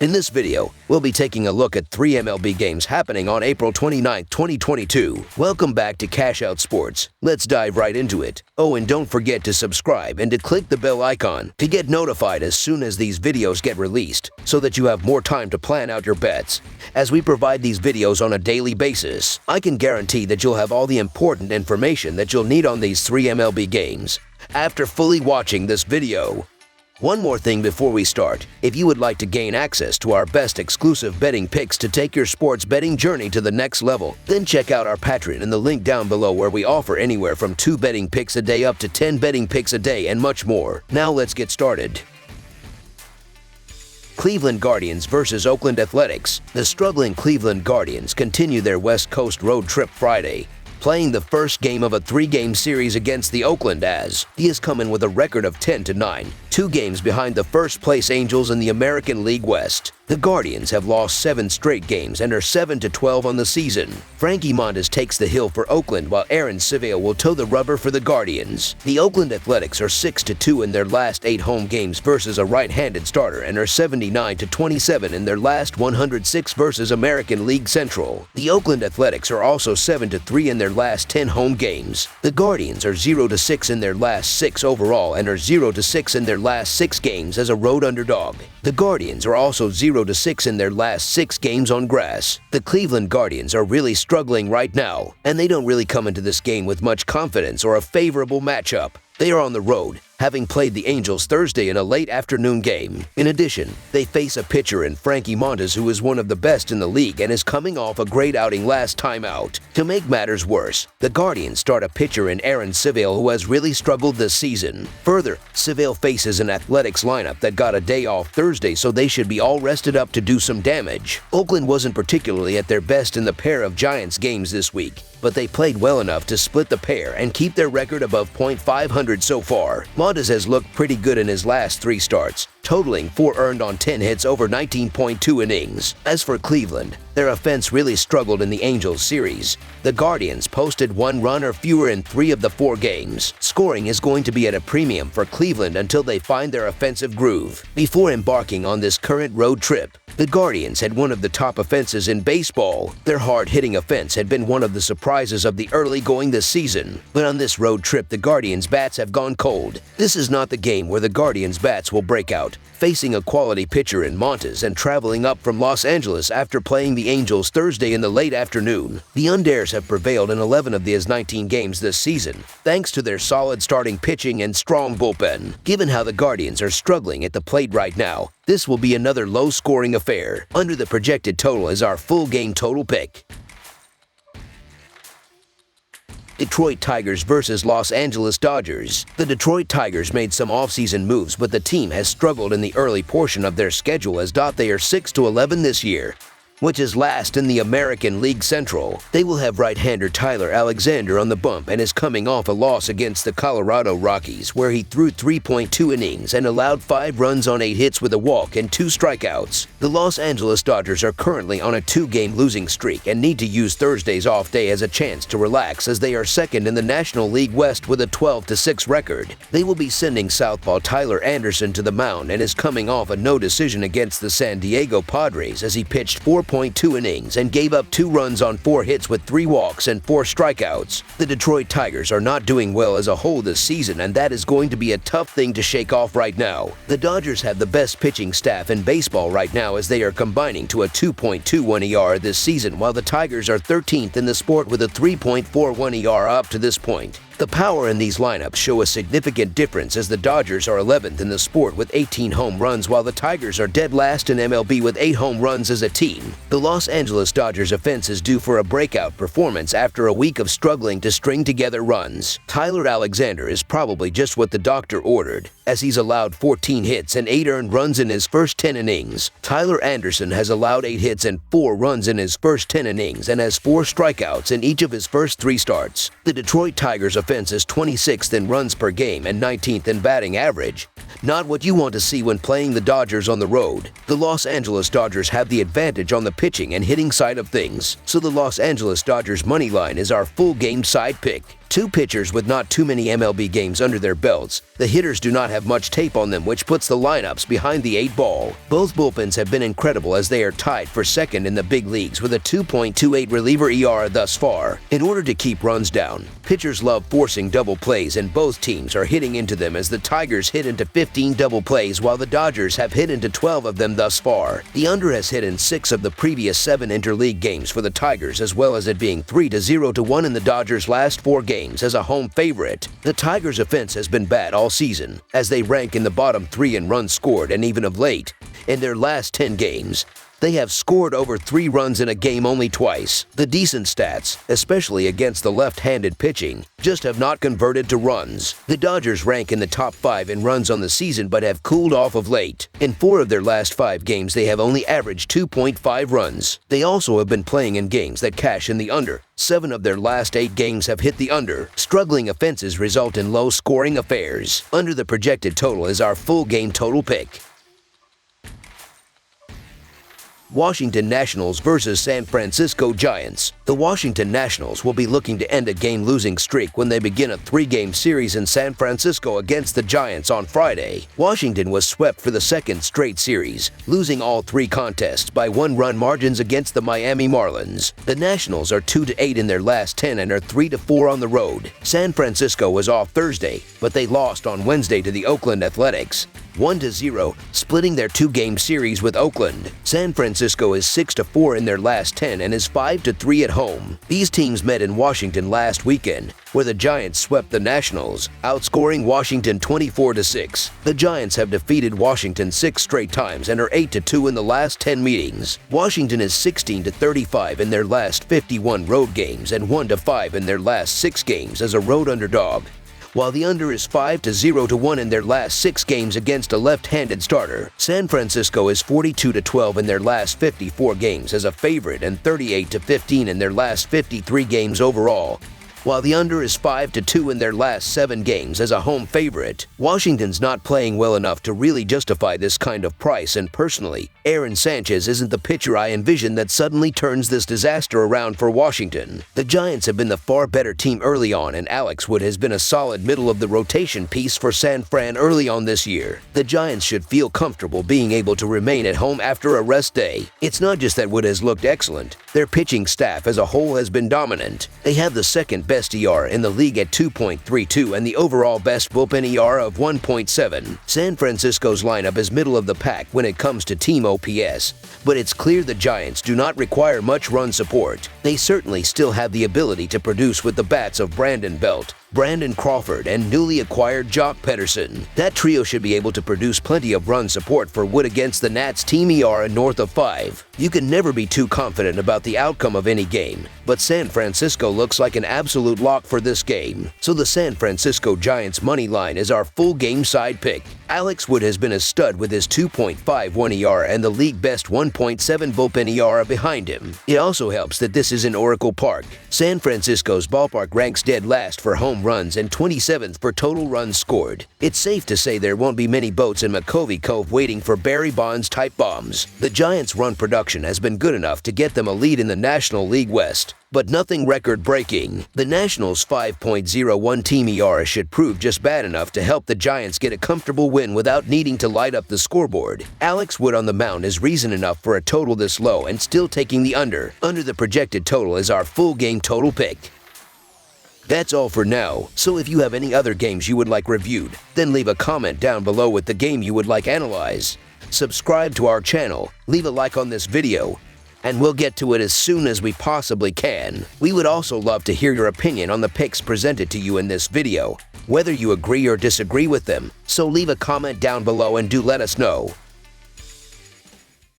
In this video, we'll be taking a look at 3 MLB games happening on April 29, 2022. Welcome back to Cash Out Sports. Let's dive right into it. Oh, and don't forget to subscribe and to click the bell icon to get notified as soon as these videos get released, so that you have more time to plan out your bets. As we provide these videos on a daily basis, I can guarantee that you'll have all the important information that you'll need on these 3 MLB games after fully watching this video. One more thing before we start. If you would like to gain access to our best exclusive betting picks to take your sports betting journey to the next level, then check out our Patreon in the link down below, where we offer anywhere from 2 betting picks a day up to 10 betting picks a day and much more. Now let's get started. Cleveland Guardians versus Oakland Athletics. The struggling Cleveland Guardians continue their West Coast road trip Friday, playing the first game of a 3-game series against the Oakland as he has come in with a record of 10-9, 2 games behind the first-place Angels in the American League West. The Guardians have lost 7 straight games and are 7-12 on the season. Frankie Montas takes the hill for Oakland, while Aaron Civale will toe the rubber for the Guardians. The Oakland Athletics are 6-2 in their last 8 home games versus a right-handed starter and are 79-27 in their last 106 versus American League Central. The Oakland Athletics are also 7-3 in their last 10 home games. The Guardians are 0-6 in their last 6 overall and are 0-6 in their last 6 games as a road underdog. The Guardians are also 0-6 in their last 6 games on grass. The Cleveland Guardians are really struggling right now, and they don't really come into this game with much confidence or a favorable matchup. They are on the road, having played the Angels Thursday in a late afternoon game. In addition, they face a pitcher in Frankie Montas who is one of the best in the league and is coming off a great outing last time out. To make matters worse, the Guardians start a pitcher in Aaron Civale who has really struggled this season. Further, Civale faces an Athletics lineup that got a day off Thursday, so they should be all rested up to do some damage. Oakland wasn't particularly at their best in the pair of Giants games this week, but they played well enough to split the pair and keep their record above .500 so far. Montas has looked pretty good in his last 3 starts, totaling 4 earned on 10 hits over 19.2 innings. As for Cleveland, their offense really struggled in the Angels series. The Guardians posted 1 run or fewer in 3 of the 4 games. Scoring is going to be at a premium for Cleveland until they find their offensive groove. Before embarking on this current road trip, the Guardians had one of the top offenses in baseball. Their hard-hitting offense had been one of the surprises of the early going this season. But on this road trip, the Guardians' bats have gone cold. This is not the game where the Guardians' bats will break out, facing a quality pitcher in Montas and traveling up from Los Angeles after playing the Angels Thursday in the late afternoon. The Undares have prevailed in 11 of these 19 games this season, thanks to their solid starting pitching and strong bullpen. Given how the Guardians are struggling at the plate right now, this will be another low-scoring affair. Under the projected total is our full game total pick. Detroit Tigers versus Los Angeles Dodgers. The Detroit Tigers made some offseason moves, but the team has struggled in the early portion of their schedule as they are 6-11 this year, which is last in the American League Central. They will have right-hander Tyler Alexander on the bump and is coming off a loss against the Colorado Rockies, where he threw 3.2 innings and allowed 5 runs on 8 hits with a walk and 2 strikeouts. The Los Angeles Dodgers are currently on a 2-game losing streak and need to use Thursday's off day as a chance to relax, as they are second in the National League West with a 12-6 record. They will be sending southpaw Tyler Anderson to the mound and is coming off a no decision against the San Diego Padres, as he pitched 4.2 innings and gave up 2 runs on 4 hits with 3 walks and 4 strikeouts. The Detroit Tigers are not doing well as a whole this season, and that is going to be a tough thing to shake off right now. The Dodgers have the best pitching staff in baseball right now, as they are combining to a 2.21 ER this season, while the Tigers are 13th in the sport with a 3.41 ER up to this point. The power in these lineups show a significant difference, as the Dodgers are 11th in the sport with 18 home runs, while the Tigers are dead last in MLB with 8 home runs as a team. The Los Angeles Dodgers offense is due for a breakout performance after a week of struggling to string together runs. Tyler Alexander is probably just what the doctor ordered, as he's allowed 14 hits and 8 earned runs in his first 10 innings. Tyler Anderson has allowed 8 hits and 4 runs in his first 10 innings and has 4 strikeouts in each of his first 3 starts. The Detroit Tigers offense is 26th in runs per game and 19th in batting average. Not what you want to see when playing the Dodgers on the road. The Los Angeles Dodgers have the advantage on the pitching and hitting side of things, so the Los Angeles Dodgers money line is our full game side pick. Two pitchers with not too many MLB games under their belts. The hitters do not have have much tape on them, which puts the lineups behind the 8 ball. Both bullpens have been incredible as they are tied for second in the big leagues with a 2.28 reliever ERA thus far. In order to keep runs down, pitchers love forcing double plays, and both teams are hitting into them as the Tigers hit into 15 double plays while the Dodgers have hit into 12 of them thus far. The under has hit in 6 of the previous 7 interleague games for the Tigers, as well as it being 3-0-1 in the Dodgers' last 4 games as a home favorite. The Tigers' offense has been bad all season, as they rank in the bottom 3 in runs scored, and even of late, in their last 10 games, they have scored over 3 runs in a game only twice. The decent stats, especially against the left-handed pitching, just have not converted to runs. The Dodgers rank in the top 5 in runs on the season but have cooled off of late. In 4 of their last 5 games, they have only averaged 2.5 runs. They also have been playing in games that cash in the under. 7 of their last 8 games have hit the under. Struggling offenses result in low-scoring affairs. Under the projected total is our full game total pick. Washington Nationals versus San Francisco Giants. The Washington Nationals will be looking to end a game-losing streak when they begin a 3-game series in San Francisco against the Giants on Friday. Washington was swept for the 2nd straight series, losing all 3 contests by 1-run margins against the Miami Marlins. The Nationals are 2-8 in their last 10 and are 3-4 on the road. San Francisco was off Thursday, but they lost on Wednesday to the Oakland Athletics, 1-0, splitting their 2-game series with Oakland. San Francisco is 6-4 in their last 10 and is 5-3 at home. These teams met in Washington last weekend, where the Giants swept the Nationals, outscoring Washington 24-6. The Giants have defeated Washington 6 straight times and are 8-2 in the last 10 meetings. Washington is 16-35 in their last 51 road games and 1-5 in their last 6 games as a road underdog, while the under is 5-0-1 in their last 6 games against a left-handed starter. San Francisco is 42-12 in their last 54 games as a favorite and 38-15 in their last 53 games overall, while the under is 5-2 in their last 7 games as a home favorite. Washington's not playing well enough to really justify this kind of price, and personally, Aaron Sanchez isn't the pitcher I envision that suddenly turns this disaster around for Washington. The Giants have been the far better team early on, and Alex Wood has been a solid middle-of-the-rotation piece for San Fran early on this year. The Giants should feel comfortable being able to remain at home after a rest day. It's not just that Wood has looked excellent. Their pitching staff as a whole has been dominant. They have the second best ERA in the league at 2.32 and the overall best bullpen ERA of 1.7. San Francisco's lineup is middle of the pack when it comes to team OPS, but it's clear the Giants do not require much run support. They certainly still have the ability to produce with the bats of Brandon Belt, Brandon Crawford, and newly acquired Jock Pederson. That trio should be able to produce plenty of run support for Wood against the Nats' team ERA north of 5. You can never be too confident about the outcome of any game, but San Francisco looks like an absolute lock for this game. So the San Francisco Giants money line is our full game side pick. Alex Wood has been a stud with his 2.51 ERA and the league best 1.7 bullpen ERA behind him. It also helps that this is in Oracle Park. San Francisco's ballpark ranks dead last for home runs and 27th for total runs scored. It's safe to say there won't be many boats in McCovey Cove waiting for Barry Bonds-type bombs. The Giants' run production has been good enough to get them a lead in the National League West, but nothing record-breaking. The Nationals' 5.01 team ERA should prove just bad enough to help the Giants get a comfortable win without needing to light up the scoreboard. Alex Wood on the mound is reason enough for a total this low and still taking the under. Under the projected total is our full game total pick. That's all for now, so if you have any other games you would like reviewed, then leave a comment down below with the game you would like analyzed. Subscribe to our channel, leave a like on this video, and we'll get to it as soon as we possibly can. We would also love to hear your opinion on the picks presented to you in this video, whether you agree or disagree with them, so leave a comment down below and do let us know.